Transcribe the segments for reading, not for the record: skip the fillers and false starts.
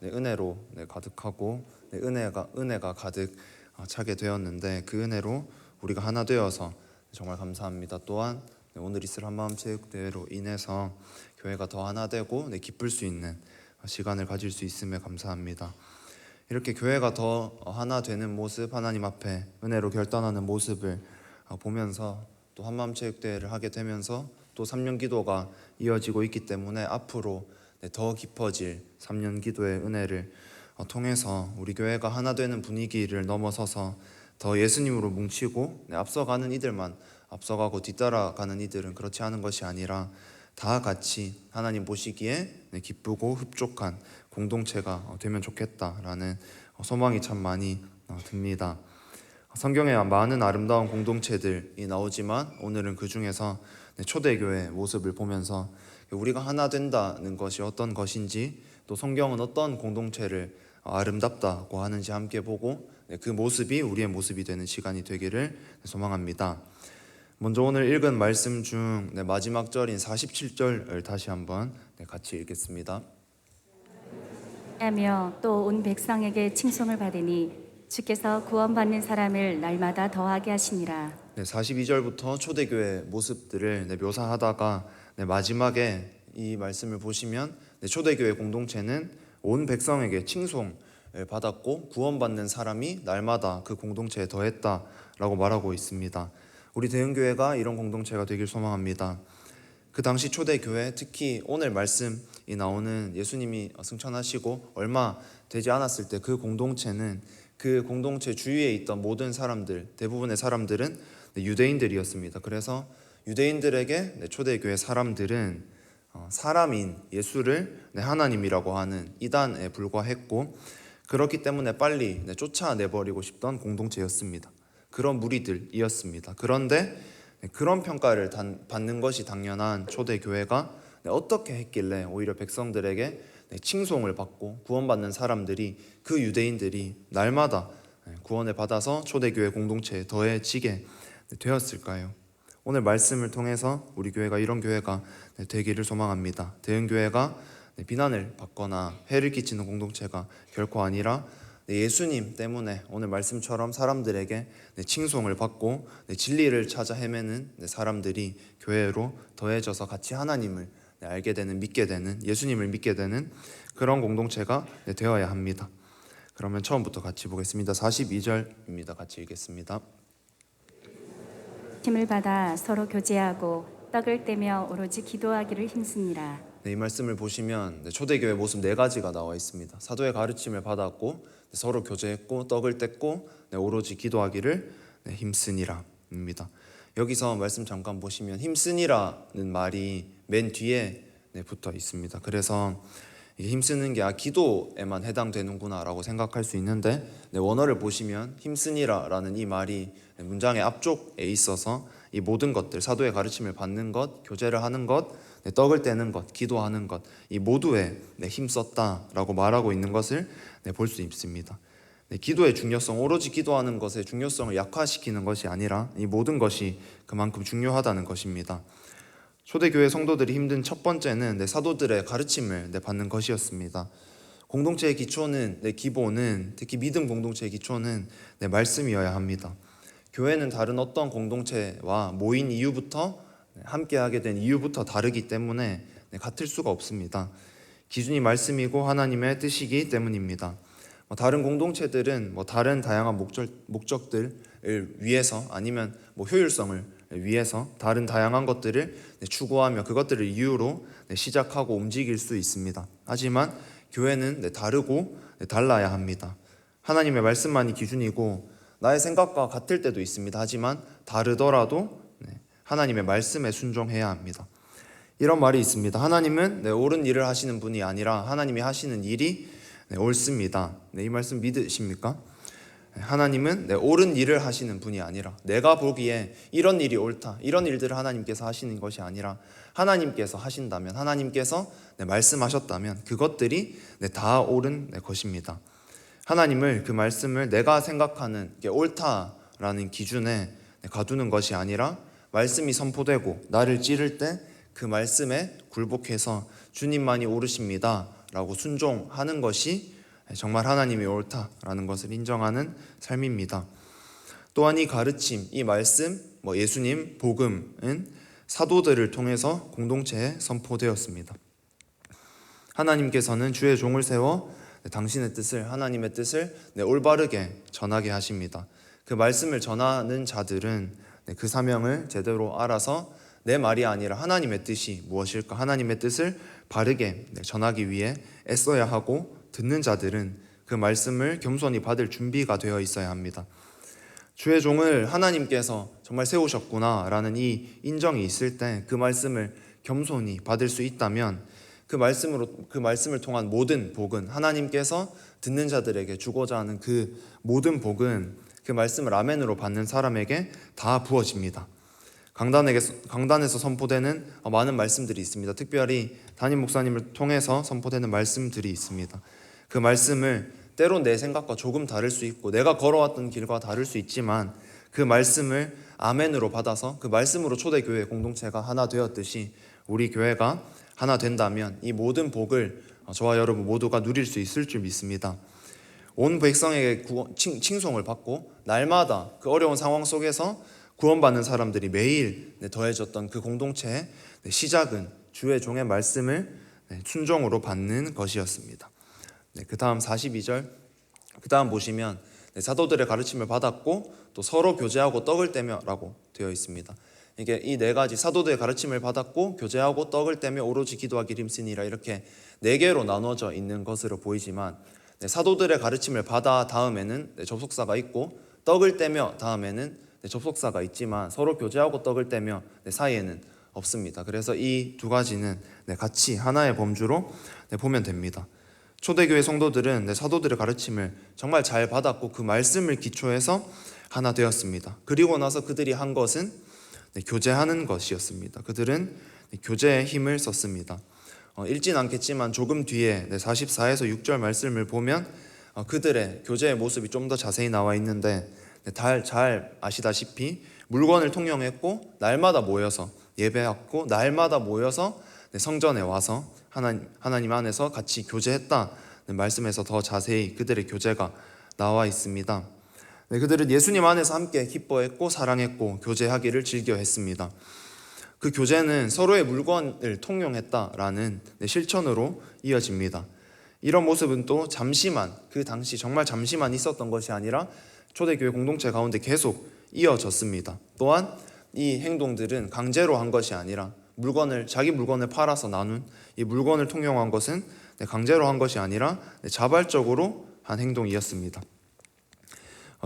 은혜로 가득하고 은혜가 가득 차게 되었는데 그 은혜로 우리가 하나 되어서 정말 감사합니다. 또한 오늘 있을 한마음 체육대회로 인해서 교회가 더 하나 되고 기쁠 수 있는 시간을 가질 수 있음에 감사합니다. 이렇게 교회가 더 하나 되는 모습, 하나님 앞에 은혜로 결단하는 모습을 보면서 또 한마음 체육대회를 하게 되면서 또 3년 기도가 이어지고 있기 때문에 앞으로 더 깊어질 3년 기도의 은혜를 통해서 우리 교회가 하나 되는 분위기를 넘어서서 더 예수님으로 뭉치고 앞서가는 이들만 앞서가고 뒤따라가는 이들은 그렇지 않은 것이 아니라 다 같이 하나님 보시기에 기쁘고 흡족한 공동체가 되면 좋겠다라는 소망이 참 많이 듭니다. 성경에 많은 아름다운 공동체들이 나오지만 오늘은 그 중에서 초대교회 모습을 보면서 우리가 하나 된다는 것이 어떤 것인지, 또 성경은 어떤 공동체를 아름답다고 하는지 함께 보고 그 모습이 우리의 모습이 되는 시간이 되기를 소망합니다. 먼저 오늘 읽은 말씀 중 마지막 절인 47절을 다시 한번 같이 읽겠습니다. 하며 또 온 백성에게 칭송을 받으니 주께서 구원받는 사람을 날마다 더하게 하시니라. 42절부터 초대교회 모습들을 묘사하다가 마지막에 이 말씀을 보시면 초대교회 공동체는 온 백성에게 칭송을 받았고 구원받는 사람이 날마다 그 공동체에 더했다라고 말하고 있습니다. 우리 대흥교회가 이런 공동체가 되길 소망합니다. 그 당시 초대교회, 특히 오늘 말씀이 나오는 예수님이 승천하시고 얼마 되지 않았을 때 그 공동체는 그 공동체 주위에 있던 모든 사람들, 대부분의 사람들은 유대인들이었습니다. 그래서 유대인들에게 초대교회 사람들은 사람인 예수를 하나님이라고 하는 이단에 불과했고, 그렇기 때문에 빨리 쫓아내버리고 싶던 공동체였습니다. 그런 무리들이었습니다. 그런데 그런 평가를 받는 것이 당연한 초대교회가 어떻게 했길래 오히려 백성들에게 칭송을 받고 구원받는 사람들이, 그 유대인들이 날마다 구원을 받아서 초대교회 공동체에 더해지게 되었을까요? 오늘 말씀을 통해서 우리 교회가 이런 교회가 되기를 소망합니다. 대흥교회가 비난을 받거나 해를 끼치는 공동체가 결코 아니라 예수님 때문에 오늘 말씀처럼 사람들에게 칭송을 받고 진리를 찾아 헤매는 사람들이 교회로 더해져서 같이 하나님을 알게 되는, 믿게 되는, 예수님을 믿게 되는 그런 공동체가 되어야 합니다. 그러면 처음부터 같이 보겠습니다. 42절입니다. 같이 읽겠습니다. 힘을 받아 서로 교제하고 떡을 떼며 오로지 기도하기를 힘쓰니라. 이 말씀을 보시면 초대교회 모습 4가지가 나와 있습니다. 사도의 가르침을 받았고 서로 교제했고 떡을 뗐고 오로지 기도하기를 힘쓰니라 입니다. 여기서 말씀 잠깐 보시면 힘쓰니라는 말이 맨 뒤에 붙어 있습니다. 그래서 힘쓰는 게 기도에만 해당되는구나 라고 생각할 수 있는데, 원어를 보시면 힘쓰니라라는 이 말이 문장의 앞쪽에 있어서 이 모든 것들, 사도의 가르침을 받는 것, 교제를 하는 것, 떡을 떼는 것, 기도하는 것, 이 모두에 힘썼다라고 말하고 있는 것을 볼 수 있습니다. 기도의 중요성, 오로지 기도하는 것의 중요성을 약화시키는 것이 아니라 이 모든 것이 그만큼 중요하다는 것입니다. 초대교회 성도들이 힘든 첫 번째는 사도들의 가르침을 받는 것이었습니다. 공동체의 기초는, 기본은, 특히 믿음 공동체의 기초는 말씀이어야 합니다. 교회는 다른 어떤 공동체와 모인 이유부터, 함께하게 된 이유부터 다르기 때문에 같을 수가 없습니다. 기준이 말씀이고 하나님의 뜻이기 때문입니다. 다른 공동체들은 다른 다양한 목적들을 위해서, 아니면 효율성을 위해서 다른 다양한 것들을 추구하며 그것들을 이유로 시작하고 움직일 수 있습니다. 하지만 교회는 다르고 달라야 합니다. 하나님의 말씀만이 기준이고 나의 생각과 같을 때도 있습니다. 하지만 다르더라도 하나님의 말씀에 순종해야 합니다. 이런 말이 있습니다. 하나님은 옳은 일을 하시는 분이 아니라 하나님이 하시는 일이 옳습니다. 이 말씀 믿으십니까? 하나님은 옳은 일을 하시는 분이 아니라, 내가 보기에 이런 일이 옳다, 이런 일들을 하나님께서 하시는 것이 아니라 하나님께서 하신다면, 하나님께서 말씀하셨다면 그것들이 다 옳은 것입니다. 하나님을, 그 말씀을 내가 생각하는 게 옳다라는 기준에 가두는 것이 아니라 말씀이 선포되고 나를 찌를 때 그 말씀에 굴복해서 주님만이 옳으십니다 라고 순종하는 것이 정말 하나님이 옳다라는 것을 인정하는 삶입니다. 또한 이 가르침, 이 말씀, 예수님, 복음은 사도들을 통해서 공동체에 선포되었습니다. 하나님께서는 주의 종을 세워 당신의 뜻을, 하나님의 뜻을 올바르게 전하게 하십니다. 그 말씀을 전하는 자들은 그 사명을 제대로 알아서 내 말이 아니라 하나님의 뜻이 무엇일까, 하나님의 뜻을 바르게 전하기 위해 애써야 하고, 듣는 자들은 그 말씀을 겸손히 받을 준비가 되어 있어야 합니다. 주의 종을 하나님께서 정말 세우셨구나 라는 이 인정이 있을 때 그 말씀을 겸손히 받을 수 있다면 그 말씀을 통한 모든 복은, 하나님께서 듣는 자들에게 주고자 하는 그 모든 복은 그 말씀을 아멘으로 받는 사람에게 다 부어집니다. 강단에서 선포되는 많은 말씀들이 있습니다. 특별히 담임 목사님을 통해서 선포되는 말씀들이 있습니다. 그 말씀을 때론 내 생각과 조금 다를 수 있고 내가 걸어왔던 길과 다를 수 있지만 그 말씀을 아멘으로 받아서 그 말씀으로 초대교회 공동체가 하나 되었듯이 우리 교회가 하나 된다면 이 모든 복을 저와 여러분 모두가 누릴 수 있을 줄 믿습니다. 온 백성에게 칭송을 받고 날마다 그 어려운 상황 속에서 구원받는 사람들이 매일 더해졌던 그 공동체의 시작은 주의 종의 말씀을 순종으로 받는 것이었습니다. 그 다음 42절, 그 다음 보시면 사도들의 가르침을 받았고 또 서로 교제하고 떡을 떼며 라고 되어 있습니다. 이게 이 네 가지, 사도들의 가르침을 받았고 교제하고 떡을 떼며 오로지 기도하기를 힘쓰니라, 이렇게 네 개로 나눠져 있는 것으로 보이지만 사도들의 가르침을 받아 다음에는 접속사가 있고 떡을 떼며 다음에는 접속사가 있지만 서로 교제하고 떡을 떼며 사이에는 없습니다. 그래서 이 두 가지는 같이 하나의 범주로 보면 됩니다. 초대교회 성도들은 사도들의 가르침을 정말 잘 받았고 그 말씀을 기초해서 하나 되었습니다. 그리고 나서 그들이 한 것은 교제하는 것이었습니다. 그들은 교제의 힘을 썼습니다. 읽진 않겠지만 조금 뒤에 44에서 6절 말씀을 보면 그들의 교제의 모습이 좀 더 자세히 나와 있는데 잘 아시다시피 물건을 통용했고 날마다 모여서 예배했고 날마다 모여서 성전에 와서 하나님 안에서 같이 교제했다는 말씀에서 더 자세히 그들의 교제가 나와 있습니다. 그들은 예수님 안에서 함께 기뻐했고 사랑했고 교제하기를 즐겨했습니다. 그 교제는 서로의 물건을 통용했다라는 실천으로 이어집니다. 이런 모습은 또 잠시만, 그 당시 정말 잠시만 있었던 것이 아니라 초대교회 공동체 가운데 계속 이어졌습니다. 또한 이 행동들은 강제로 한 것이 아니라 자기 물건을 팔아서 나눈 이 물건을 통용한 것은 강제로 한 것이 아니라 자발적으로 한 행동이었습니다.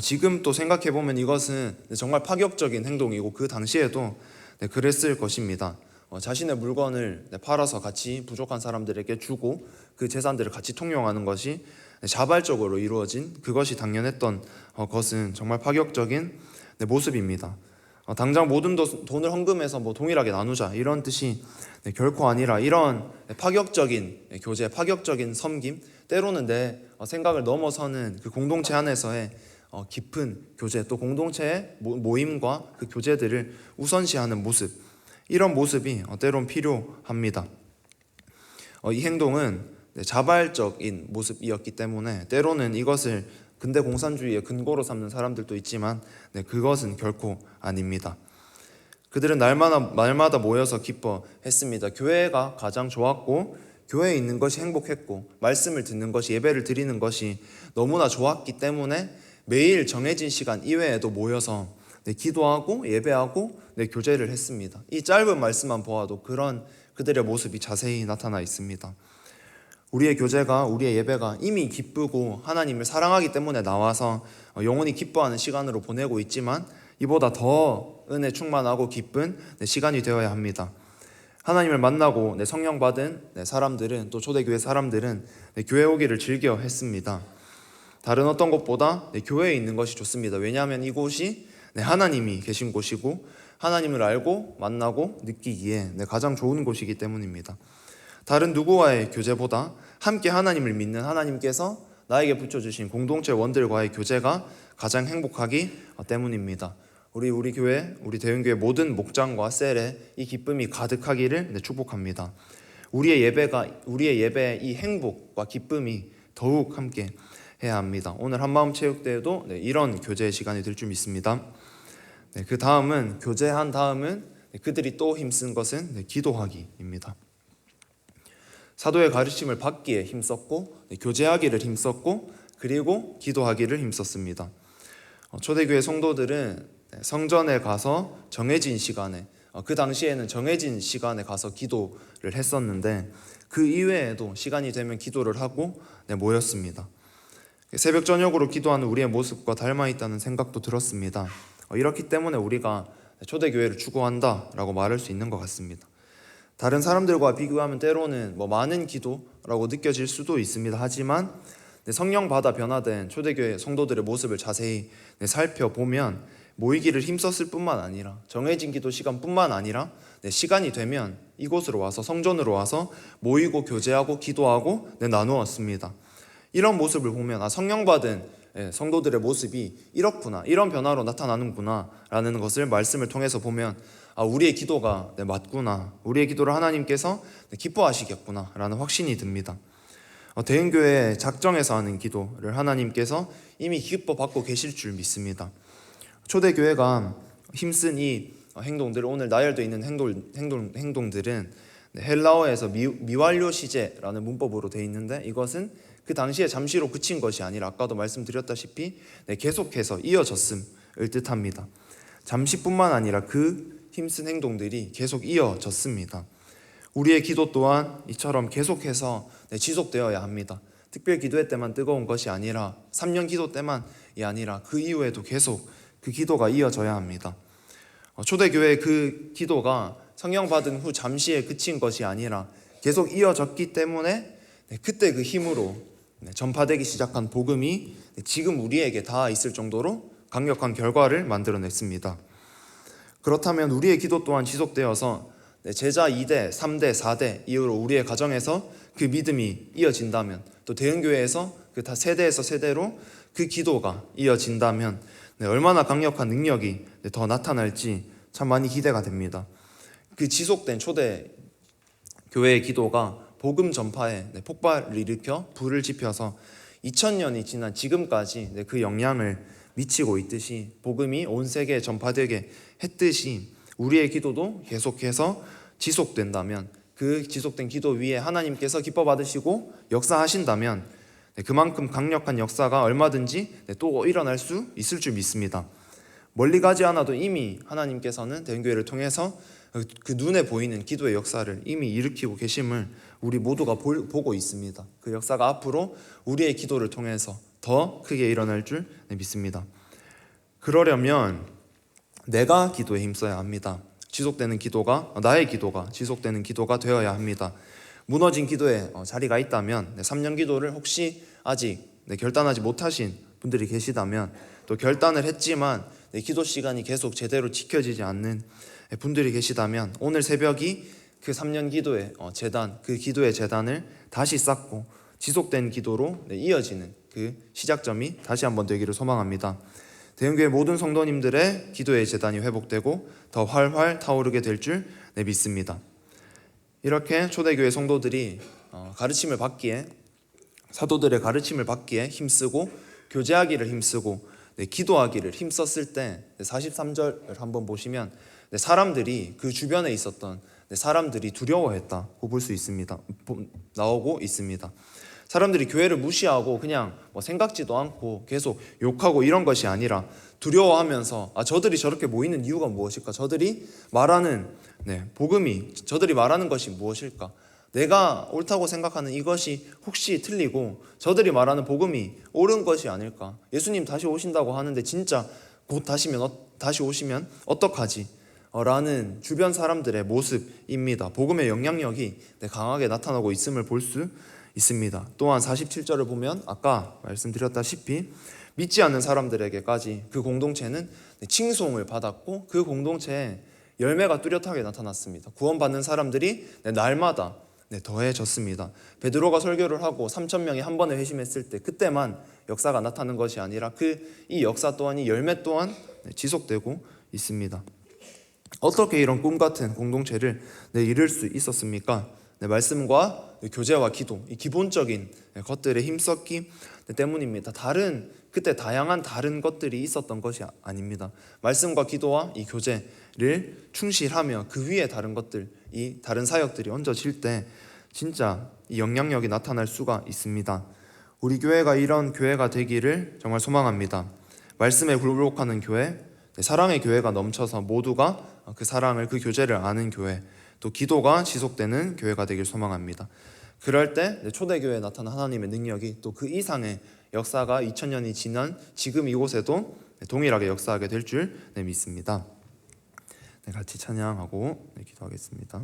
지금 또 생각해보면 이것은 정말 파격적인 행동이고 그 당시에도 그랬을 것입니다. 자신의 물건을 팔아서 같이 부족한 사람들에게 주고 그 재산들을 같이 통용하는 것이 자발적으로 이루어진, 그것이 당연했던 것은 정말 파격적인 모습입니다. 당장 모든 돈을 헌금해서 동일하게 나누자 이런 뜻이 결코 아니라 이런 파격적인 교제, 파격적인 섬김, 때로는 내 생각을 넘어서는 그 공동체 안에서의 깊은 교제, 또 공동체의 모임과 그 교제들을 우선시하는 모습, 이런 모습이 때론 필요합니다. 이 행동은 자발적인 모습이었기 때문에 때로는 이것을 근대 공산주의의 근거로 삼는 사람들도 있지만 그것은 결코 아닙니다. 그들은 날마다 모여서 기뻐했습니다. 교회가 가장 좋았고 교회에 있는 것이 행복했고 말씀을 듣는 것이, 예배를 드리는 것이 너무나 좋았기 때문에 매일 정해진 시간 이외에도 모여서 기도하고 예배하고 교제를 했습니다. 이 짧은 말씀만 보아도 그런 그들의 모습이 자세히 나타나 있습니다. 우리의 교제가, 우리의 예배가 이미 기쁘고 하나님을 사랑하기 때문에 나와서 영원히 기뻐하는 시간으로 보내고 있지만 이보다 더 은혜 충만하고 기쁜 시간이 되어야 합니다. 하나님을 만나고 성령 받은 사람들은, 또 초대교회 사람들은 교회 오기를 즐겨 했습니다. 다른 어떤 것보다 교회에 있는 것이 좋습니다. 왜냐하면 이곳이 하나님이 계신 곳이고 하나님을 알고 만나고 느끼기에 가장 좋은 곳이기 때문입니다. 다른 누구와의 교제보다 함께 하나님을 믿는 하나님께서 나에게 붙여주신 공동체 원들과의 교제가 가장 행복하기 때문입니다. 우리 교회, 우리 대형교회 모든 목장과 셀에 이 기쁨이 가득하기를 축복합니다. 우리의 예배의 이 행복과 기쁨이 더욱 함께 해야 합니다. 오늘 한마음 체육대회도 이런 교제 시간이 될 줄 믿습니다. 그 다음은 교제한 다음은 그들이 또 힘쓴 것은 기도하기입니다. 사도의 가르침을 받기에 힘썼고 교제하기를 힘썼고 그리고 기도하기를 힘썼습니다. 초대교회 성도들은 성전에 가서 정해진 시간에 그 당시에는 정해진 시간에 가서 기도를 했었는데 그 이외에도 시간이 되면 기도를 하고 모였습니다. 새벽 저녁으로 기도하는 우리의 모습과 닮아 있다는 생각도 들었습니다. 이렇기 때문에 우리가 초대교회를 추구한다라고 말할 수 있는 것 같습니다. 다른 사람들과 비교하면 때로는 많은 기도라고 느껴질 수도 있습니다. 하지만 성령 받아 변화된 초대교회 성도들의 모습을 자세히 살펴보면 모이기를 힘썼을 뿐만 아니라 정해진 기도 시간뿐만 아니라 시간이 되면 이곳으로 와서 성전으로 와서 모이고 교제하고 기도하고 나누었습니다. 이런 모습을 보면 성령 받은 성도들의 모습이 이렇구나, 이런 변화로 나타나는구나 라는 것을 말씀을 통해서 보면 우리의 기도가 맞구나, 우리의 기도를 하나님께서 기뻐하시겠구나 라는 확신이 듭니다. 대흥교회 작정해서 하는 기도를 하나님께서 이미 기뻐 받고 계실 줄 믿습니다. 초대교회가 힘쓴 이 행동들, 오늘 나열되어 있는 행동들은 헬라어에서 미완료 시제라는 문법으로 되어 있는데 이것은 그 당시에 잠시로 그친 것이 아니라 아까도 말씀드렸다시피 계속해서 이어졌음을 뜻합니다. 잠시뿐만 아니라 그 힘쓴 행동들이 계속 이어졌습니다. 우리의 기도 또한 이처럼 계속해서 지속되어야 합니다. 특별 기도회 때만 뜨거운 것이 아니라 3년 기도 때만이 아니라 그 이후에도 계속 그 기도가 이어져야 합니다. 초대교회의 그 기도가 성령 받은 후 잠시에 그친 것이 아니라 계속 이어졌기 때문에 그때 그 힘으로 전파되기 시작한 복음이 지금 우리에게 닿아 있을 정도로 강력한 결과를 만들어냈습니다. 그렇다면 우리의 기도 또한 지속되어서 제자 2대, 3대, 4대 이후로 우리의 가정에서 그 믿음이 이어진다면 또 대흥교회에서 그 다 세대에서 세대로 그 기도가 이어진다면 얼마나 강력한 능력이 더 나타날지 참 많이 기대가 됩니다. 그 지속된 초대 교회의 기도가 복음 전파에 폭발을 일으켜 불을 지펴서 2000년이 지난 지금까지 그 영향을 미치고 있듯이 복음이 온 세계에 전파되게 했듯이 우리의 기도도 계속해서 지속된다면 그 지속된 기도 위에 하나님께서 기뻐 받으시고 역사하신다면 그만큼 강력한 역사가 얼마든지 또 일어날 수 있을 줄 믿습니다. 멀리 가지 않아도 이미 하나님께서는 대흥교회를 통해서 그 눈에 보이는 기도의 역사를 이미 일으키고 계심을 우리 모두가 보고 있습니다. 그 역사가 앞으로 우리의 기도를 통해서 더 크게 일어날 줄 믿습니다. 그러려면 내가 기도에 힘써야 합니다. 지속되는 기도가 나의 기도가 지속되는 기도가 되어야 합니다. 무너진 기도에 자리가 있다면 3년 기도를 혹시 아직 결단하지 못하신 분들이 계시다면 또 결단을 했지만 기도 시간이 계속 제대로 지켜지지 않는 분들이 계시다면 오늘 새벽이 그 3년 기도의 재단, 그 기도의 재단을 다시 쌓고 지속된 기도로 이어지는 그 시작점이 다시 한번 되기를 소망합니다. 대흥교회 모든 성도님들의 기도의 재단이 회복되고 더 활활 타오르게 될 줄 믿습니다. 이렇게 초대교회 성도들이 가르침을 받기에 사도들의 가르침을 받기에 힘쓰고 교제하기를 힘쓰고 기도하기를 힘썼을 때 43절을 한번 보시면 사람들이 그 주변에 있었던 사람들이 두려워했다고 볼 수 있습니다. 나오고 있습니다. 사람들이 교회를 무시하고 그냥 생각지도 않고 계속 욕하고 이런 것이 아니라 두려워하면서 저들이 저렇게 모이는 이유가 무엇일까? 저들이 말하는 복음이 저들이 말하는 것이 무엇일까? 내가 옳다고 생각하는 이것이 혹시 틀리고 저들이 말하는 복음이 옳은 것이 아닐까? 예수님 다시 오신다고 하는데 진짜 곧 다시 오시면 어떡하지? 라는 주변 사람들의 모습입니다. 복음의 영향력이 강하게 나타나고 있음을 볼 수 있습니다. 또한 47절을 보면 아까 말씀드렸다시피 믿지 않는 사람들에게까지 그 공동체는 칭송을 받았고 그 공동체에 열매가 뚜렷하게 나타났습니다. 구원받는 사람들이 날마다 더해졌습니다. 베드로가 설교를 하고 3,000명이 한 번에 회심했을 때 그때만 역사가 나타나는 것이 아니라 이 역사 또한 이 열매 또한 지속되고 있습니다. 어떻게 이런 꿈같은 공동체를 이룰 수 있었습니까? 말씀과 교제와 기도, 이 기본적인 것들에 힘썼기 때문입니다. 그때 다양한 다른 것들이 있었던 것이 아닙니다. 말씀과 기도와 이 교제를 충실하며 그 위에 다른 것들, 이 다른 사역들이 얹어질 때 진짜 이 영향력이 나타날 수가 있습니다. 우리 교회가 이런 교회가 되기를 정말 소망합니다. 말씀에 굴복하는 교회, 사랑의 교회가 넘쳐서 모두가 그 사랑을, 그 교제를 아는 교회, 또 기도가 지속되는 교회가 되길 소망합니다. 그럴 때 초대교회에 나타난 하나님의 능력이 또 그 이상의 역사가 2000년이 지난 지금 이곳에도 동일하게 역사하게 될 줄 믿습니다. 같이 찬양하고 기도하겠습니다.